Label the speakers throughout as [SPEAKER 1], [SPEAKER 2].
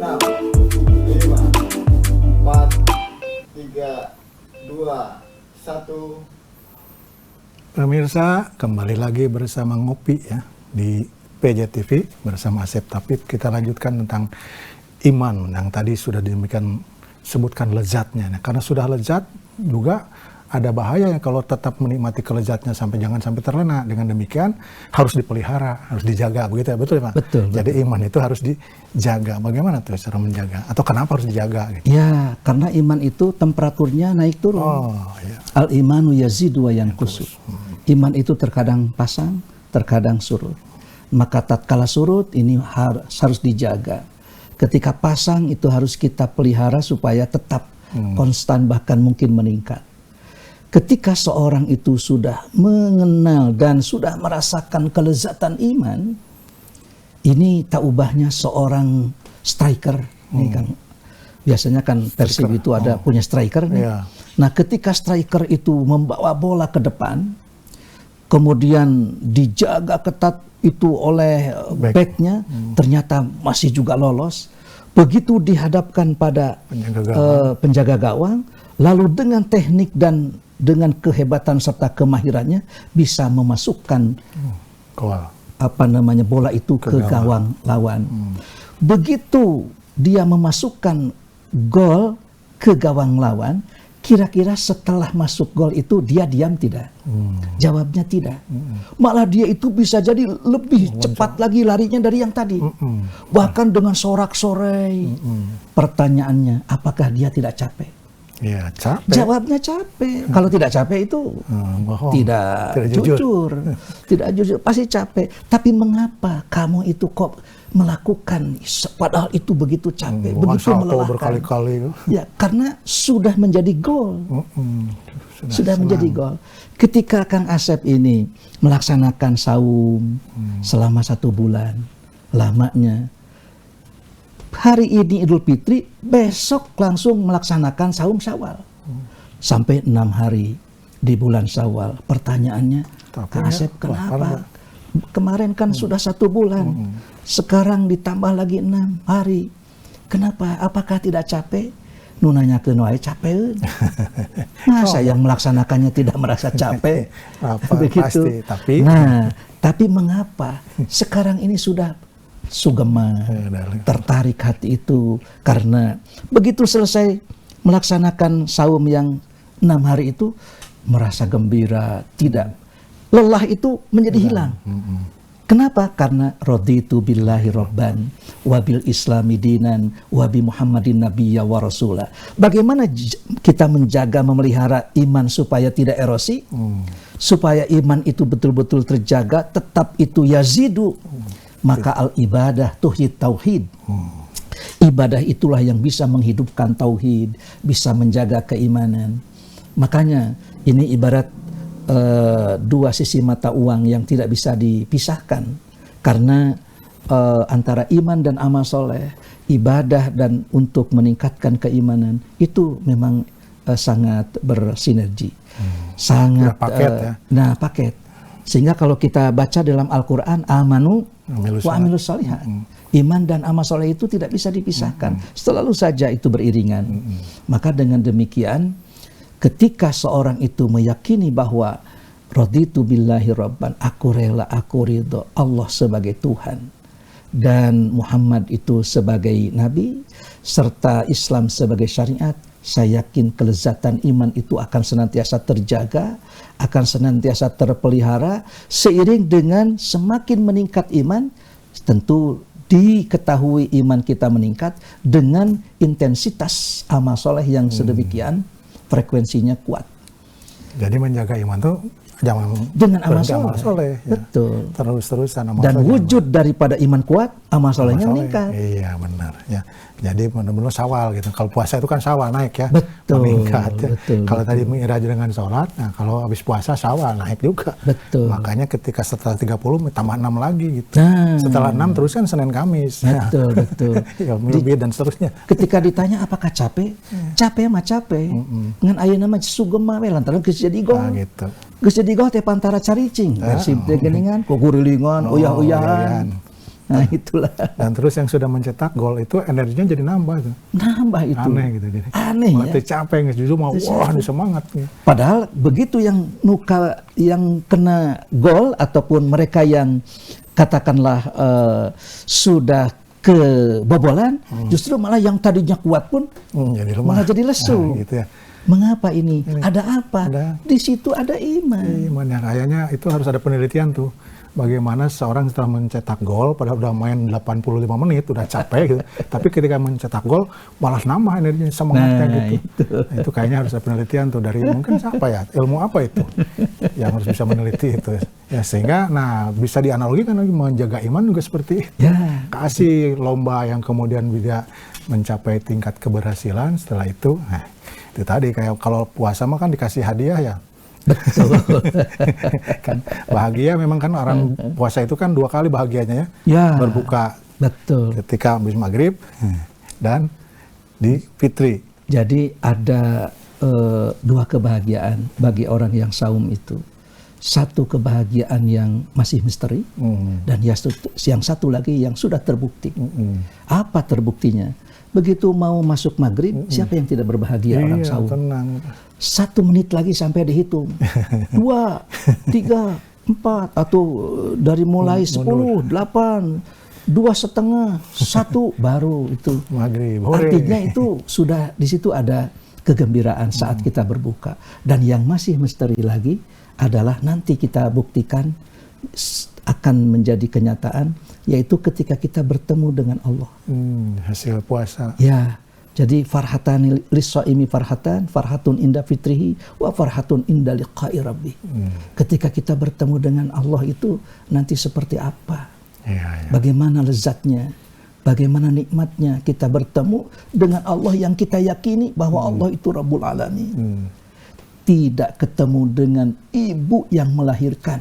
[SPEAKER 1] 6, 5, 4, 3, 2, 1.
[SPEAKER 2] Pemirsa, kembali lagi bersama Ngopi ya di PJTV bersama Asep Tapib. Kita lanjutkan tentang iman yang tadi sudah demikian sebutkan lezatnya. Nah, karena sudah lezat juga ada bahayanya kalau tetap menikmati kelezatnya jangan sampai terlena. Dengan demikian harus dipelihara, harus dijaga, begitu ya, betul ya Pak?
[SPEAKER 1] Betul.
[SPEAKER 2] Jadi iman itu harus dijaga. Bagaimana tuh cara menjaga? Atau kenapa harus dijaga? Gitu?
[SPEAKER 3] Ya, karena iman itu temperaturnya naik turun.
[SPEAKER 2] Ya.
[SPEAKER 3] Al-imanu yazidu wa yanqusu. Iman itu terkadang pasang, terkadang surut. Maka tatkala surut ini harus dijaga. Ketika pasang itu harus kita pelihara supaya tetap konstan bahkan mungkin meningkat. Ketika seorang itu sudah mengenal dan sudah merasakan kelezatan iman, ini tak ubahnya seorang striker. Nih kan, biasanya kan Persib itu ada punya striker nih.
[SPEAKER 2] Yeah.
[SPEAKER 3] Nah, ketika striker itu membawa bola ke depan, kemudian dijaga ketat itu oleh backnya, ternyata masih juga lolos. Begitu dihadapkan pada penjaga gawang, lalu dengan teknik dan dengan kehebatan serta kemahirannya bisa memasukkan bola itu ke gawang lawan. Begitu dia memasukkan gol ke gawang lawan, kira-kira setelah masuk gol itu dia diam tidak? Jawabnya tidak. Malah dia itu bisa jadi lebih cepat lagi larinya dari yang tadi. Bahkan dengan sorak-sorai. Pertanyaannya, apakah dia tidak capek?
[SPEAKER 2] Ya, capek.
[SPEAKER 3] Jawabnya capek. Kalau tidak capek itu tidak jujur. Tidak jujur, pasti capek. Tapi mengapa kamu itu kok melakukan padahal itu begitu capek, begitu melelahkan
[SPEAKER 2] berkali-kali.
[SPEAKER 3] Ya, karena sudah menjadi gol. Sudah menjadi gol. Ketika Kang Asep ini melaksanakan saum selama 1 bulan lamanya, hari ini Idul Fitri, besok langsung melaksanakan saum Syawal. Sampai 6 hari di bulan Syawal. Pertanyaannya, Kang Asep, kenapa? Kemarin kan sudah 1 bulan. Sekarang ditambah lagi 6 hari. Kenapa? Apakah tidak capek? Nunanya ke Noai capek. Masa yang melaksanakannya tidak merasa capek? Begitu.
[SPEAKER 2] Pasti,
[SPEAKER 3] tapi mengapa sekarang ini sudah sugema, tertarik hati itu? Karena begitu selesai melaksanakan saum yang 6 hari itu merasa gembira, tidak lelah itu menjadi hilang. Kenapa? Karena raditu billahi rabban wa bil islami dinan wa bi Muhammadin nabiyya wa rasulah. Bagaimana kita menjaga memelihara iman supaya tidak erosi? Supaya iman itu betul-betul terjaga, tetap itu yazidu. Maka al-ibadah tuhid tauhid. Ibadah itulah yang bisa menghidupkan tauhid, bisa menjaga keimanan. Makanya ini ibarat dua sisi mata uang yang tidak bisa dipisahkan. Karena antara iman dan amal soleh, ibadah dan untuk meningkatkan keimanan, itu memang sangat bersinergi. Sangat
[SPEAKER 2] paket ya.
[SPEAKER 3] Paket. Sehingga kalau kita baca dalam Al-Quran, amanu wa amilus sholihat, iman dan amal soleh itu tidak bisa dipisahkan. Selalu saja itu beriringan. Maka dengan demikian, ketika seorang itu meyakini bahwa raditu billahi rabban, aku rela, aku ridho Allah sebagai Tuhan dan Muhammad itu sebagai Nabi serta Islam sebagai syariat, saya yakin kelezatan iman itu akan senantiasa terjaga, akan senantiasa terpelihara. Seiring dengan semakin meningkat iman, tentu diketahui iman kita meningkat dengan intensitas amal soleh yang sedemikian, frekuensinya kuat.
[SPEAKER 2] Jadi menjaga iman tuh jangan
[SPEAKER 3] dengan amal soleh. Betul.
[SPEAKER 2] Terus-terusan amal
[SPEAKER 3] dan
[SPEAKER 2] soleh.
[SPEAKER 3] Wujud daripada iman kuat, amal solehnya meningkat.
[SPEAKER 2] Iya benar ya. Jadi benar-benar Syawal gitu. Kalau puasa itu kan Syawal naik ya.
[SPEAKER 3] Betul.
[SPEAKER 2] Meningkat.
[SPEAKER 3] Betul,
[SPEAKER 2] kalau
[SPEAKER 3] betul.
[SPEAKER 2] tadi mengira dengan sholat, nah kalau habis puasa Syawal naik juga.
[SPEAKER 3] Betul.
[SPEAKER 2] Makanya ketika setelah 30 tambah 6 lagi gitu.
[SPEAKER 3] Nah,
[SPEAKER 2] setelah 6 terus kan Senin Kamis.
[SPEAKER 3] Betul, betul.
[SPEAKER 2] Ya, lebih dan seterusnya.
[SPEAKER 3] Ketika ditanya apakah capek? Capek mah capek. Ngan ayeuna mah sugema we lantaran geus jadi gol.
[SPEAKER 2] Nah, gitu.
[SPEAKER 3] Geus jadi gol teh pantara caricing. Persib teh geuningan, kugurilingan, uyah-uyahan. Nah, itulah.
[SPEAKER 2] Dan terus yang sudah mencetak gol itu energinya jadi nambah tuh.
[SPEAKER 3] Nambah itu.
[SPEAKER 2] Aneh gitu. Jadi,
[SPEAKER 3] Aneh ya.
[SPEAKER 2] Mati capek, justru mau wah ini semangat. Gitu.
[SPEAKER 3] Padahal begitu yang kena gol ataupun mereka yang katakanlah sudah kebobolan, justru malah yang tadinya kuat pun
[SPEAKER 2] jadi lemah.
[SPEAKER 3] malah jadi lesu.
[SPEAKER 2] Nah, gitu ya.
[SPEAKER 3] Mengapa ini? Ada apa? Di situ ada iman.
[SPEAKER 2] Iman yang kayaknya itu harus ada penelitian tuh. Bagaimana seorang setelah mencetak gol, padahal udah main 85 menit, udah capek gitu. Tapi ketika mencetak gol, malah nambah energinya, semangatnya gitu. Nah, itu kayaknya harus ada penelitian tuh dari mungkin siapa ya, ilmu apa itu yang harus bisa meneliti itu. Ya sehingga, bisa dianalogikan lagi menjaga iman juga seperti itu.
[SPEAKER 3] Ya.
[SPEAKER 2] Kasih lomba yang kemudian bisa mencapai tingkat keberhasilan setelah itu. Nah, itu tadi kayak kalau puasa mah kan dikasih hadiah ya.
[SPEAKER 3] Betul.
[SPEAKER 2] Kan bahagia memang kan orang puasa itu kan 2 kali bahagianya ya.
[SPEAKER 3] Ya.
[SPEAKER 2] Berbuka.
[SPEAKER 3] Betul.
[SPEAKER 2] Ketika habis maghrib dan di fitri.
[SPEAKER 3] Jadi ada 2 kebahagiaan bagi orang yang saum itu. Satu kebahagiaan yang masih misteri dan yang satu lagi yang sudah terbukti. Apa terbuktinya? Begitu mau masuk maghrib, siapa yang tidak berbahagia orang saum?
[SPEAKER 2] Tenang.
[SPEAKER 3] 1 menit lagi sampai dihitung. 2, 3, 4 atau dari mulai 10, 8, 2,5, 1 baru itu.
[SPEAKER 2] Maghrib.
[SPEAKER 3] Artinya itu sudah di situ ada kegembiraan saat kita berbuka. Dan yang masih misteri lagi adalah nanti kita buktikan akan menjadi kenyataan, yaitu ketika kita bertemu dengan Allah.
[SPEAKER 2] Hasil puasa.
[SPEAKER 3] Ya. Jadi farhatan lis-shaimi farhatun inda fitrihi wa farhatun inda liqa'i rabbih. Ketika kita bertemu dengan Allah itu nanti seperti apa?
[SPEAKER 2] Ya.
[SPEAKER 3] Bagaimana lezatnya? Bagaimana nikmatnya kita bertemu dengan Allah yang kita yakini bahwa Allah itu Rabbul Alamin. Tidak ketemu dengan ibu yang melahirkan.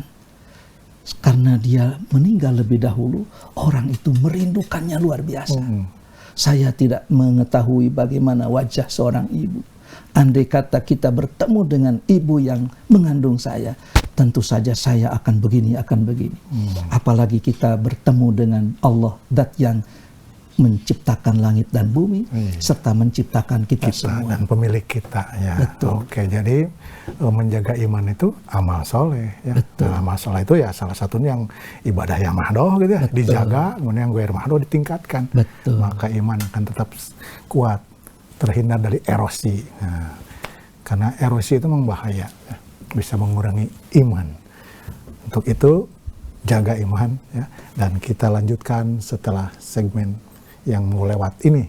[SPEAKER 3] Karena dia meninggal lebih dahulu, orang itu merindukannya luar biasa. Saya tidak mengetahui bagaimana wajah seorang ibu. Andai kata kita bertemu dengan ibu yang mengandung saya, tentu saja saya akan begini. Apalagi kita bertemu dengan Allah, Dat yang menciptakan langit dan bumi, serta menciptakan kita semua.
[SPEAKER 2] Dan pemilik kita. Ya.
[SPEAKER 3] Betul.
[SPEAKER 2] Oke, jadi menjaga iman itu amal soleh. Ya. Nah, amal soleh itu ya salah satunya yang ibadah yang mahdoh gitu ya. Dijaga, kemudian yang goir mahdoh ditingkatkan.
[SPEAKER 3] Betul.
[SPEAKER 2] Maka iman akan tetap kuat, terhindar dari erosi. Nah, karena erosi itu memang bahaya, ya. Bisa mengurangi iman. Untuk itu, jaga iman. Ya. Dan kita lanjutkan setelah segmen yang mau lewat ini.